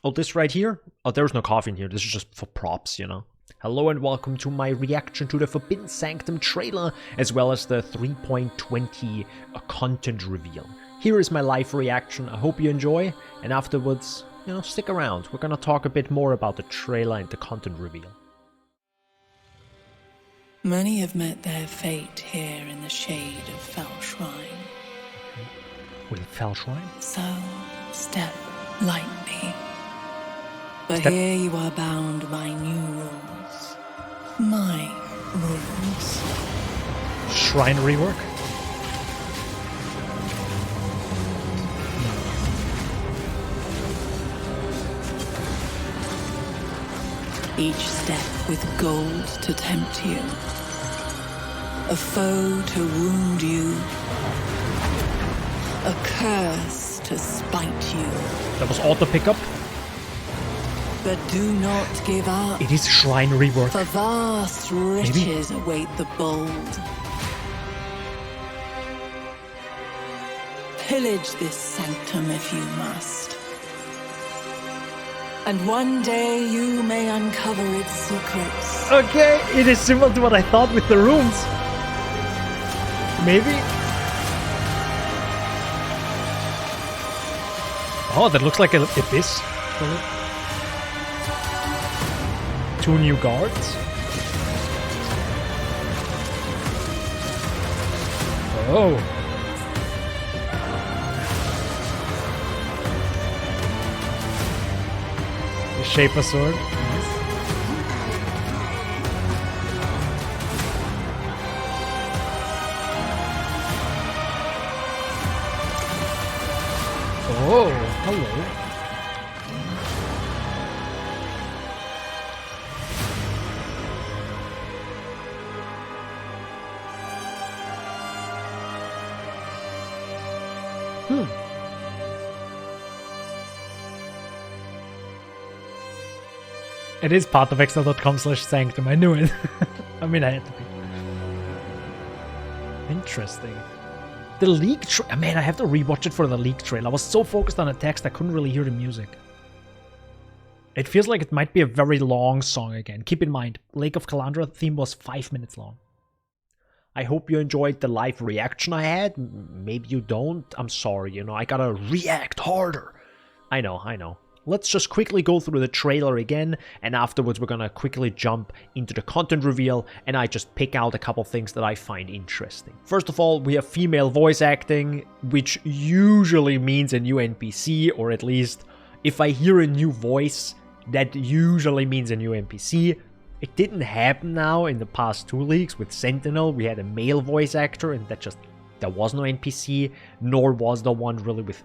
Oh, this right here? Oh, there's no coffee in here. This is just for props, you know. Hello and welcome to my reaction to the Forbidden Sanctum trailer, as well as the 3.20 content reveal. Here is my live reaction. I hope you enjoy, and afterwards, you know, stick around. We're gonna talk a bit more about the trailer and the content reveal. Many have met their fate here in the shade of Fell Shrine. With Fell Shrine? So, step lightly. But here you are bound by new rules. My rules. Shrine rework? Each step with gold to tempt you. A foe to wound you. A curse to spite you. That was auto pickup. But do not give up. It is Shrine rework. For vast riches await the bold. Pillage this sanctum if you must. And one day you may uncover its secrets. Okay, it is similar to what I thought with the rooms. Maybe? Oh, that looks like an abyss. Two new guards. Oh. The Shaper sword. Nice. Oh, hello. It is part of exile.com/sanctum. I knew it. I mean, I had to be. Interesting. The leak man, I have to rewatch it for the leak trailer. I was so focused on the text, I couldn't really hear the music. It feels like it might be a very long song again. Keep in mind, Lake of Kalandra theme was 5 minutes long. I hope you enjoyed the live reaction I had. Maybe you don't. I'm sorry, you know, I gotta react harder. I know. Let's just quickly go through the trailer again, and afterwards we're gonna quickly jump into the content reveal, and I just pick out a couple things that I find interesting. First of all, we have female voice acting, which usually means a new NPC, or at least if I hear a new voice, that usually means a new NPC. It didn't happen now in the past 2 leaks. With Sentinel, we had a male voice actor, and there was no NPC, nor was the one really with,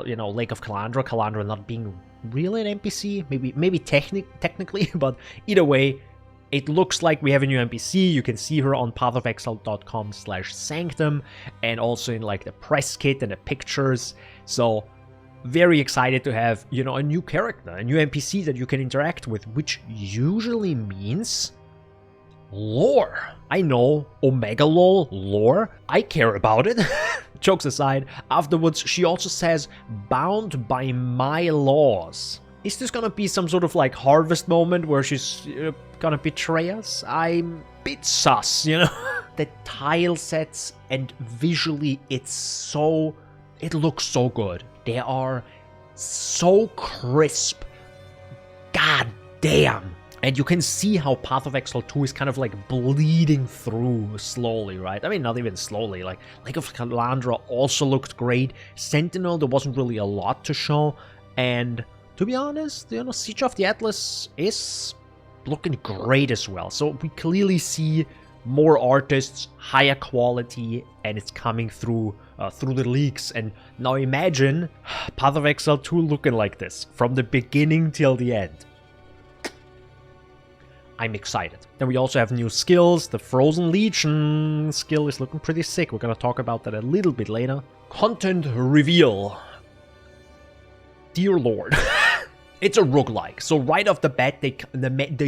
you know, Lake of Kalandra not being really an NPC, maybe technically, but either way, it looks like we have a new NPC. You can see her on pathofexile.com/sanctum, and also in like the press kit and the pictures. So very excited to have, you know, a new character, a new NPC that you can interact with, which usually means lore. I know, Omega LOL lore. I care about it. Jokes aside, afterwards she also says, bound by my laws. Is this gonna be some sort of like harvest moment where she's gonna betray us? I'm a bit sus, you know? The tile sets and visually it looks so good. They are so crisp. God damn. And you can see how Path of Exile 2 is kind of like bleeding through slowly, right? I mean, not even slowly. Like, Lake of Kalandra also looked great. Sentinel, there wasn't really a lot to show. And to be honest, you know, Siege of the Atlas is looking great as well. So we clearly see more artists, higher quality, and it's coming through the leaks. And now imagine Path of Exile 2 looking like this from the beginning till the end. I'm excited. Then we also have new skills. The Frozen Legion skill is looking pretty sick. We're gonna talk about that a little bit later. Content reveal. Dear Lord. It's a roguelike. So right off the bat, they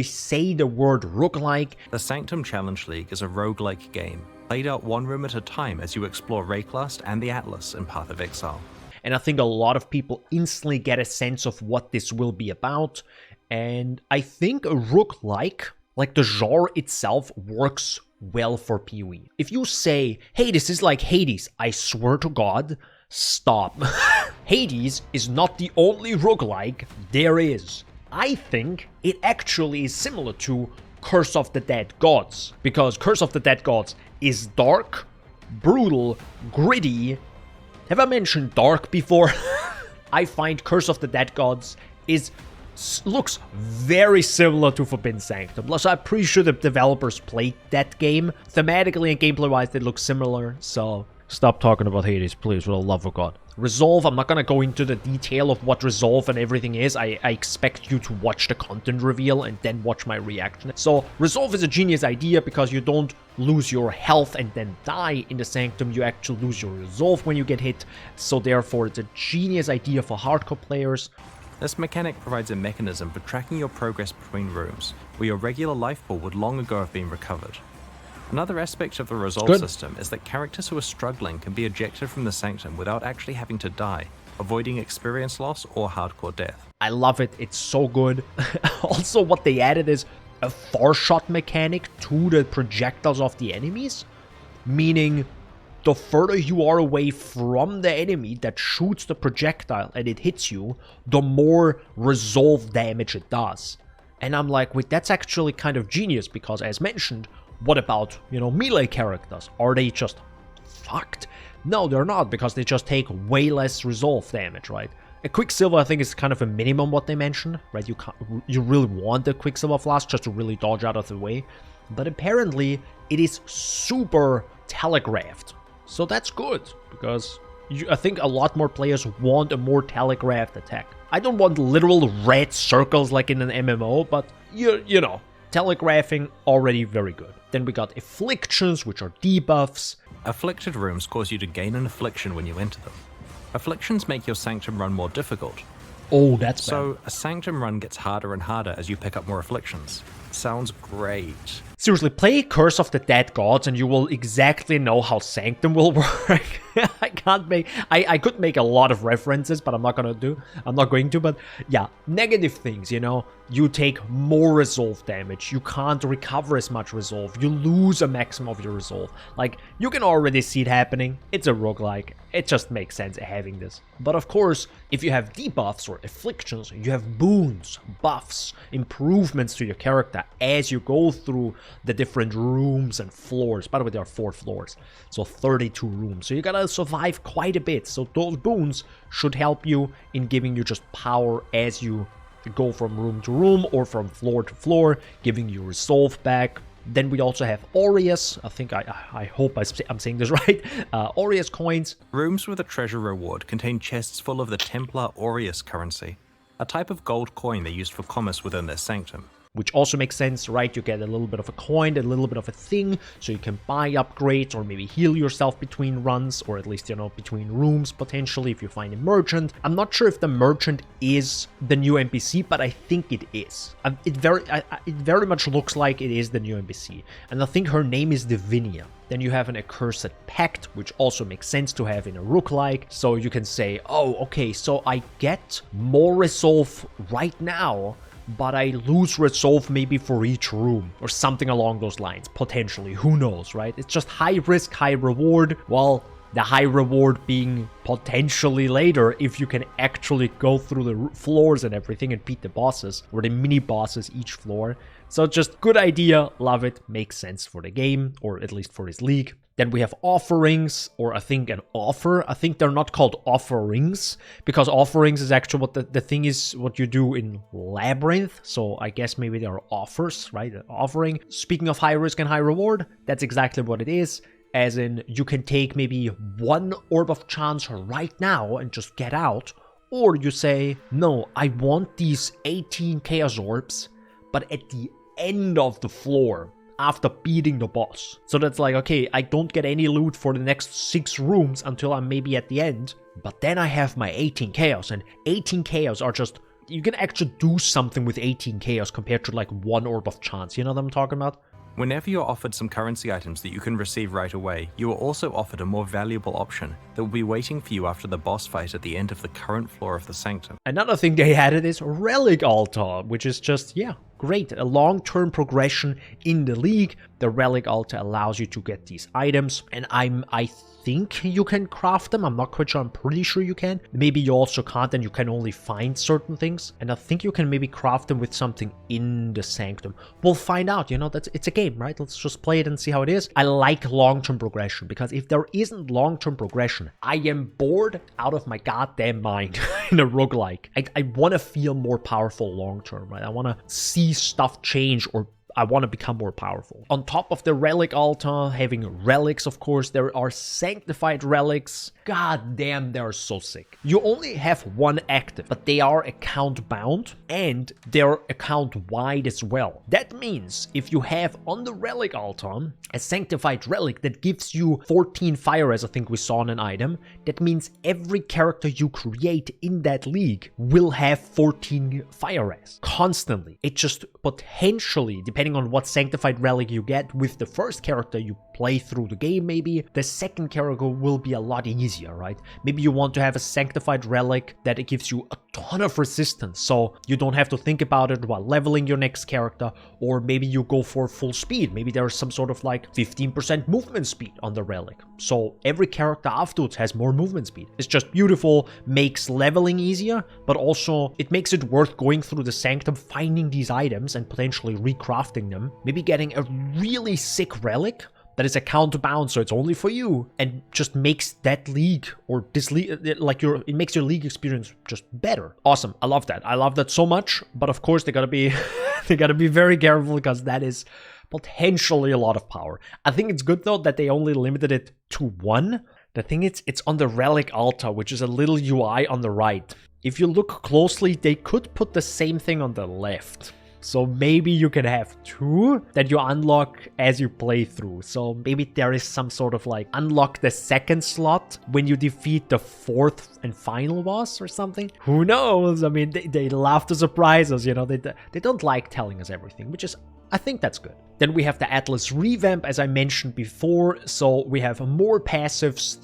say the word roguelike. The Sanctum Challenge League is a roguelike game, played out one room at a time as you explore Rayclust and the Atlas in Path of Exile. and I think a lot of people instantly get a sense of what this will be about. And I think a roguelike, like the genre itself, works well for PoE. If you say, hey, this is like Hades, I swear to God, stop. Hades is not the only roguelike there is. I think it actually is similar to Curse of the Dead Gods, because Curse of the Dead Gods is dark, brutal, gritty. Have I mentioned dark before? I find Curse of the Dead Gods looks very similar to Forbidden Sanctum. So I'm pretty sure the developers played that game. Thematically and gameplay-wise, they look similar, so stop talking about Hades, please, for the love of God. Resolve, I'm not gonna go into the detail of what Resolve and everything is. I expect you to watch the content reveal and then watch my reaction. So Resolve is a genius idea because you don't lose your health and then die in the Sanctum. You actually lose your Resolve when you get hit. So therefore, it's a genius idea for hardcore players. This mechanic provides a mechanism for tracking your progress between rooms, where your regular life pool would long ago have been recovered. Another aspect of the Resolve system is that characters who are struggling can be ejected from the Sanctum without actually having to die, avoiding experience loss or hardcore death. I love it, it's so good. Also, what they added is a far shot mechanic to the projectiles of the enemies, meaning the further you are away from the enemy that shoots the projectile and it hits you, the more Resolve damage it does. And I'm like, wait, that's actually kind of genius, because as mentioned, what about, melee characters? Are they just fucked? No, they're not, because they just take way less Resolve damage, right? A Quicksilver, I think, is kind of a minimum what they mentioned, right? You really want the Quicksilver Flask just to really dodge out of the way. But apparently, it is super telegraphed. So that's good, because I think a lot more players want a more telegraphed attack. I don't want literal red circles like in an MMO, but you know, telegraphing already very good. Then we got afflictions, which are debuffs. Afflicted rooms cause you to gain an affliction when you enter them. Afflictions make your Sanctum run more difficult. Oh, that's bad. So a Sanctum run gets harder and harder as you pick up more afflictions. Sounds great. Seriously, play Curse of the Dead Gods and you will exactly know how Sanctum will work. I could make a lot of references, but I'm not going to, but yeah, negative things, you take more Resolve damage, you can't recover as much Resolve, you lose a maximum of your Resolve. Like, you can already see it happening, it's a roguelike, it just makes sense having this. But of course, if you have debuffs or afflictions, you have boons, buffs, improvements to your character as you go through the different rooms and floors. By the way, there are 4 floors, so 32 rooms. So you gotta survive quite a bit. So those boons should help you in giving you just power as you go from room to room or from floor to floor, giving you Resolve back. Then we also have Aureus. I think I hope I'm saying this right. Aureus coins. Rooms with a treasure reward contain chests full of the Templar Aureus currency, a type of gold coin they used for commerce within their Sanctum. Which also makes sense, right? You get a little bit of a coin, a little bit of a thing, so you can buy upgrades or maybe heal yourself between runs, or at least, between rooms, potentially, if you find a merchant. I'm not sure if the merchant is the new NPC, but I think it is. It very much looks like it is the new NPC, and I think her name is Divinia. Then you have an Accursed Pact, which also makes sense to have in a roguelike. So you can say, oh, okay, so I get more Resolve right now, but I lose Resolve maybe for each room, or something along those lines, potentially, who knows, right? It's just high risk, high reward. Well, the high reward being potentially later if you can actually go through the floors and everything and beat the bosses, or the mini bosses each floor. So just good idea, love it, makes sense for the game, or at least for this league. Then we have offerings, or I think an offer. I think they're not called offerings, because offerings is actually what the thing is, what you do in Labyrinth. So I guess maybe they are offers, right? An offering. Speaking of high risk and high reward, that's exactly what it is. As in, you can take maybe 1 orb of chance right now and just get out. Or you say, no, I want these 18 chaos orbs, but at the end of the floor, after beating the boss. So that's like, okay, I don't get any loot for the next 6 rooms until I'm maybe at the end, but then I have my 18 chaos, and 18 chaos are just, you can actually do something with 18 chaos compared to like 1 orb of chance, you know what I'm talking about? Whenever you're offered some currency items that you can receive right away, you are also offered a more valuable option that will be waiting for you after the boss fight at the end of the current floor of the Sanctum. Another thing they added is Relic Altar, which is just, yeah, great. A long-term progression in the league. The Relic Altar allows you to get these items, and I think you can craft them. I'm not quite sure. I'm pretty sure you can. Maybe you also can't, and you can only find certain things. And I think you can maybe craft them with something in the Sanctum. We'll find out. You know, it's a game, right? Let's just play it and see how it is. I like long-term progression, because if there isn't long-term progression, I am bored out of my goddamn mind in a roguelike. I want to feel more powerful long-term, right? I want to see stuff change, or I want to become more powerful. On top of the Relic Altar, having relics, of course, there are sanctified relics. God damn, they're so sick. You only have one active, but they are account bound and they're account wide as well. That means if you have on the Relic Altar a sanctified relic that gives you 14 fire, as I think we saw on an item, that means every character you create in that league will have 14 fire as constantly. It just potentially, depending on what sanctified relic you get with the first character you play through the game, maybe the second character will be a lot easier, right? Maybe you want to have a sanctified relic that it gives you a ton of resistance, so you don't have to think about it while leveling your next character, or maybe you go for full speed. Maybe there's some sort of like 15% movement speed on the relic, so every character afterwards has more movement speed. It's just beautiful, makes leveling easier, but also it makes it worth going through the Sanctum, finding these items and potentially recrafting them, maybe getting a really sick relic that is account bound, so it's only for you, and just makes that league, or this league, like it makes your league experience just better. Awesome. I love that. I love that so much, but of course they gotta be they gotta be very careful, because that is potentially a lot of power. I think it's good though that they only limited it to one. The thing is, it's on the Relic Altar, which is a little UI on the right. If you look closely, they could put the same thing on the left. So maybe you can have two that you unlock as you play through. So maybe there is some sort of like unlock the second slot when you defeat the fourth and final boss or something. Who knows? I mean, they love to surprise us, you know. They don't like telling us everything, which is, I think that's good. Then we have the Atlas Revamp, as I mentioned before. So we have more passives.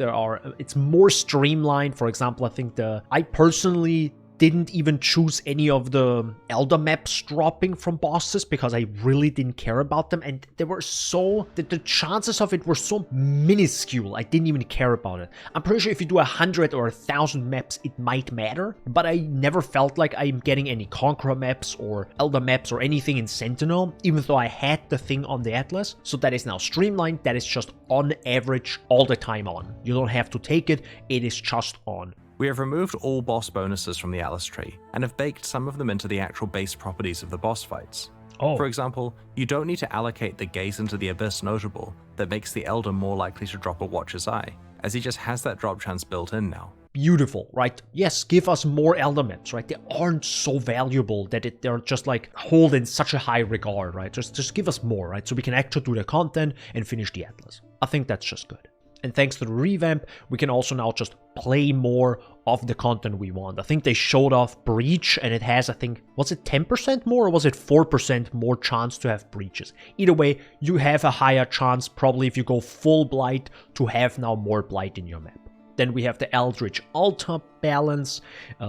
It's more streamlined. For example, I think I personally didn't even choose any of the Elder maps dropping from bosses, because I really didn't care about them, and they were so, the chances of it were so minuscule, I didn't even care about it. I'm pretty sure if you do 100 or 1,000 maps, it might matter, but I never felt like I'm getting any Conqueror maps or Elder maps or anything in Sentinel, even though I had the thing on the Atlas. So that is now streamlined. That is just on average all the time on. You don't have to take it. It is just on. We have removed all boss bonuses from the Atlas tree, and have baked some of them into the actual base properties of the boss fights. Oh. For example, you don't need to allocate the Gaze into the Abyss notable that makes the Elder more likely to drop a Watcher's Eye, as he just has that drop chance built in now. Beautiful, right? Yes, give us more Elder maps, right? They aren't so valuable that they're just like hold in such a high regard, right? Just give us more, right? So we can actually do the content and finish the Atlas. I think that's just good. And thanks to the revamp, we can also now just play more of the content we want. I think they showed off Breach, and it has, I think, was it 10% more or was it 4% more chance to have breaches? Either way, you have a higher chance, probably if you go full Blight, to have now more Blight in your map. Then we have the Eldritch Altar balance,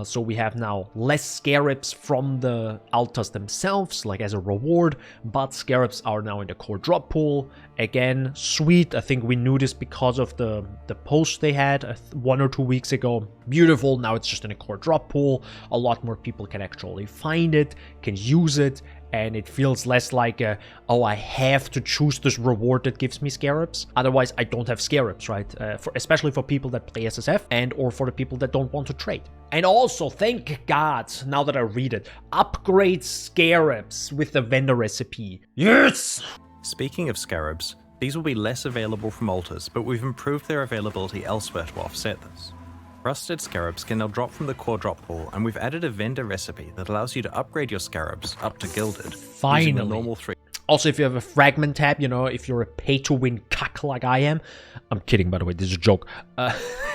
so we have now less scarabs from the altars themselves, like as a reward, but scarabs are now in the core drop pool. Again, sweet. I think we knew this because of the post they had 1 or 2 weeks ago. Beautiful. Now it's just in a core drop pool. A lot more people can actually find it, can use it, and it feels less like oh, I have to choose this reward that gives me scarabs. Otherwise, I don't have scarabs, right? Especially for people that play SSF and or for the people that don't want to trade. And also, thank God, now that I read it, upgrade scarabs with the vendor recipe. Yes! Speaking of scarabs, these will be less available from altars, but we've improved their availability elsewhere to offset this. Rusted scarabs can now drop from the core drop pool, and we've added a vendor recipe that allows you to upgrade your scarabs up to gilded. Finally. Using the normal 3. Also, if you have a fragment tab, you know, if you're a pay-to-win cuck like I am, I'm kidding, by the way, this is a joke,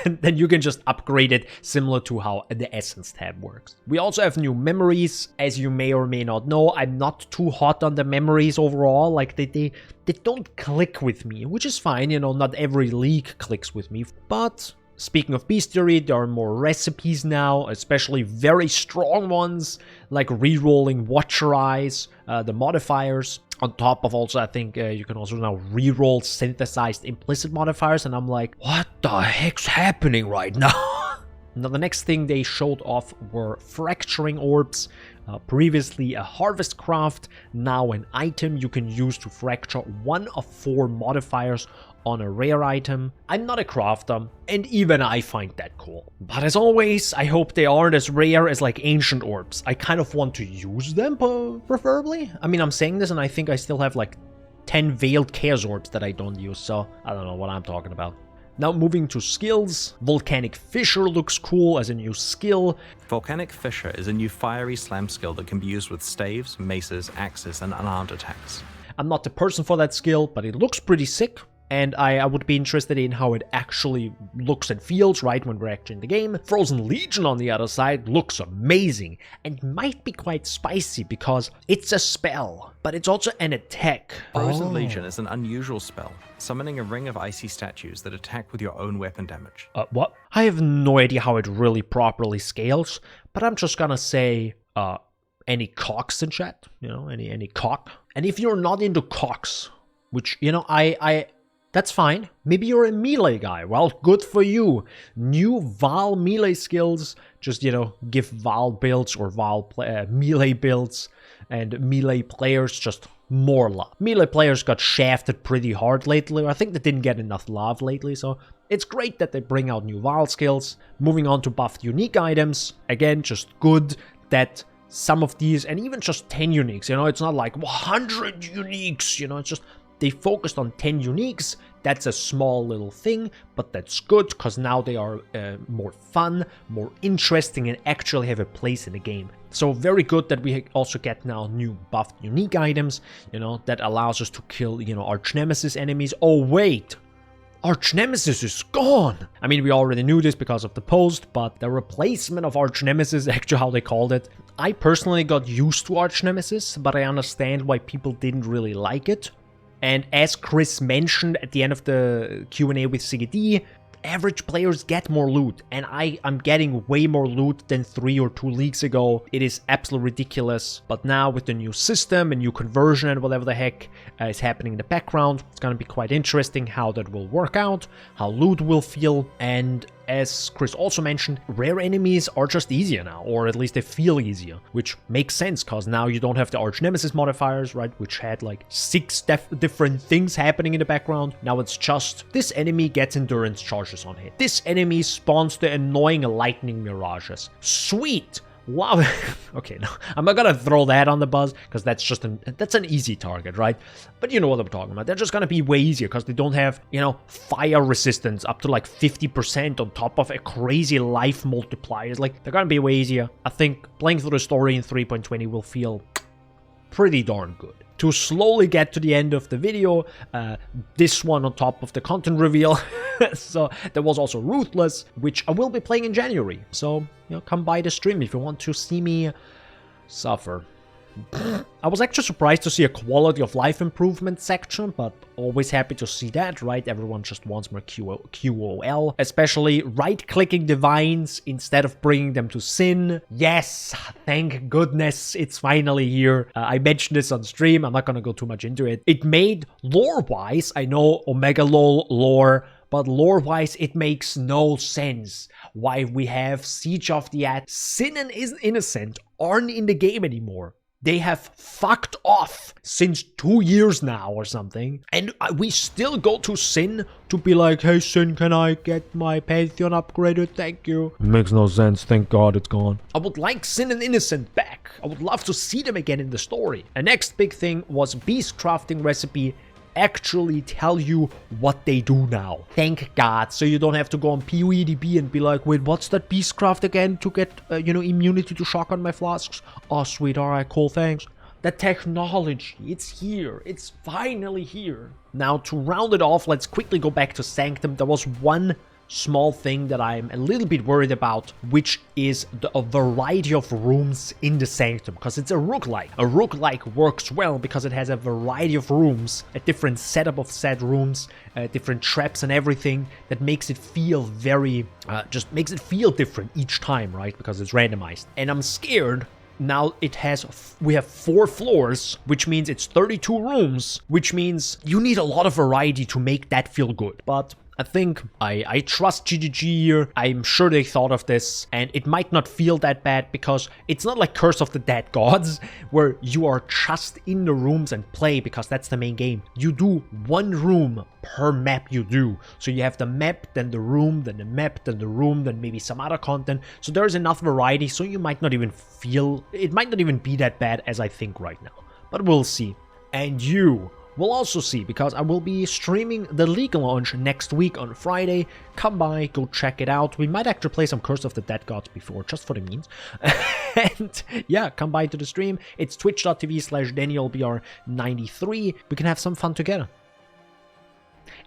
then you can just upgrade it similar to how the Essence tab works. We also have new memories. As you may or may not know, I'm not too hot on the memories overall. Like, they don't click with me, which is fine, you know, not every leak clicks with me, but... Speaking of bestiary, there are more recipes now, especially very strong ones, like rerolling Watcher Eyes, the modifiers. On top of also, I think you can also now reroll synthesized implicit modifiers, and I'm like, what the heck's happening right now? Now, the next thing they showed off were fracturing orbs. Previously a harvest craft, now an item you can use to fracture one of 4 modifiers on a rare item. I'm not a crafter, and even I find that cool. But as always, I hope they aren't as rare as like ancient orbs. I kind of want to use them, preferably. I mean, I'm saying this and I think I still have like 10 veiled chaos orbs that I don't use, so I don't know what I'm talking about. Now moving to skills, Volcanic Fissure looks cool as a new skill. Volcanic Fissure is a new fiery slam skill that can be used with staves, maces, axes, and unarmed attacks. I'm not the person for that skill, but it looks pretty sick. And I would be interested in how it actually looks and feels, right, when we're actually in the game. Frozen Legion, on the other side, looks amazing and might be quite spicy because it's a spell, but it's also an attack. Frozen Legion is an unusual spell, summoning a ring of icy statues that attack with your own weapon damage. What? I have no idea how it really properly scales, but I'm just gonna say, any cocks in chat? You know, any cock? And if you're not into cocks, which, you know, that's fine. Maybe you're a melee guy. Well, good for you. New Vaal melee skills. Just, you know, give Vaal builds or Vaal melee builds and melee players just more love. Melee players got shafted pretty hard lately. I think they didn't get enough love lately, so it's great that they bring out new Vaal skills. Moving on to buffed unique items. Again, just good that some of these, and even just 10 uniques, you know, it's not like 100 uniques, you know, it's just... They focused on 10 uniques. That's a small little thing, but that's good because now they are more fun, more interesting, and actually have a place in the game. So very good that we also get now new buffed unique items, you know, that allows us to kill, you know, Archnemesis enemies. Oh, wait. Archnemesis is gone! I mean, we already knew this because of the post, but the replacement of Archnemesis, actually how they called it. I personally got used to Archnemesis, but I understand why people didn't really like it. And as Chris mentioned at the end of the Q&A with CGD, average players get more loot, and I'm getting way more loot than 3 or 2 leagues ago. It is absolutely ridiculous, but now with the new system and new conversion and whatever the heck is happening in the background, it's gonna be quite interesting how that will work out, how loot will feel, and as Chris also mentioned, rare enemies are just easier now, or at least they feel easier, which makes sense, because now you don't have the Archnemesis modifiers, right, which had like 6 different things happening in the background. Now it's just, this enemy gets endurance charges on hit. This enemy spawns the annoying lightning mirages. Sweet! Wow. Okay, no, I'm not gonna throw that on the buzz, because that's just that's an easy target, right? But you know what I'm talking about. They're just gonna be way easier, because they don't have, you know, fire resistance up to like 50% on top of a crazy life multipliers. Like, they're gonna be way easier. I think playing through the story in 3.20 will feel pretty darn good. To slowly get to the end of the video, this one on top of the content reveal. So there was also Ruthless, which I will be playing in January. So, you know, come by the stream if you want to see me suffer. I was actually surprised to see a quality of life improvement section, but always happy to see that, right? Everyone just wants more QOL, especially right-clicking divines instead of bringing them to Sin. Yes, thank goodness it's finally here. I mentioned this on stream, I'm not gonna go too much into it. It made, lore-wise, I know Omega lore, but lore-wise it makes no sense why we have Siege of the At. Sin and Innocent aren't in the game anymore. They have fucked off since 2 years now or something. And we still go to Sin to be like, hey Sin, can I get my Pantheon upgraded? Thank you. Makes no sense. Thank God it's gone. I would like Sin and Innocent back. I would love to see them again in the story. The next big thing was Beast Crafting Recipe actually tell you what they do now. Thank God. So you don't have to go on PoEDB and be like, wait, what's that Beastcraft again to get, you know, immunity to shock on my flasks? Oh, sweet. All right, cool. Thanks. The technology, it's here. It's finally here. Now, to round it off, let's quickly go back to Sanctum. There was one small thing that I'm a little bit worried about, which is a variety of rooms in the Sanctum, because it's a roguelike. A roguelike works well because it has a variety of rooms, a different setup of said rooms, different traps and everything that makes it feel very, just makes it feel different each time, right? Because it's randomized. And I'm scared. Now we have 4 floors, which means it's 32 rooms, which means you need a lot of variety to make that feel good. But I think I trust GGG here. I'm sure they thought of this, and it might not feel that bad because it's not like Curse of the Dead Gods, where you are just in the rooms and play because that's the main game. You do 1 room per map you do. So you have the map, then the room, then the map, then the room, then maybe some other content. So there's enough variety, so you might not even feel, it might not even be that bad as I think right now. But we'll see. And you will also see, because I will be streaming the League launch next week on Friday. Come by, go check it out. We might actually play some Curse of the Dead Gods before, just for the means. And yeah, come by to the stream. It's twitch.tv/DanielBR93. We can have some fun together.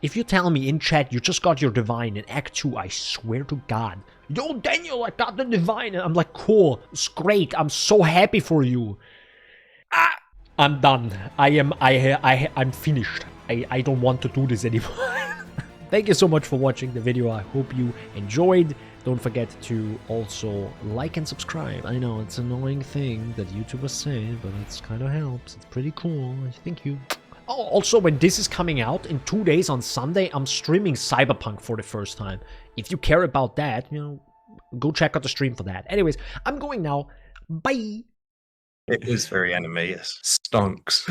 If you tell me in chat you just got your Divine in Act 2, I swear to God, yo Daniel, I got the Divine. And I'm like, cool, it's great, I'm so happy for you. I'm done. I'm finished. I don't want to do this anymore. Thank you so much for watching the video. I hope you enjoyed. Don't forget to also like and subscribe. I know it's an annoying thing that YouTubers say, but it kind of helps. It's pretty cool. Thank you. Oh, also, when this is coming out in 2 days on Sunday, I'm streaming Cyberpunk for the first time. If you care about that, you know, go check out the stream for that. Anyways, I'm going now. Bye. It is very anime, yes. Stonks.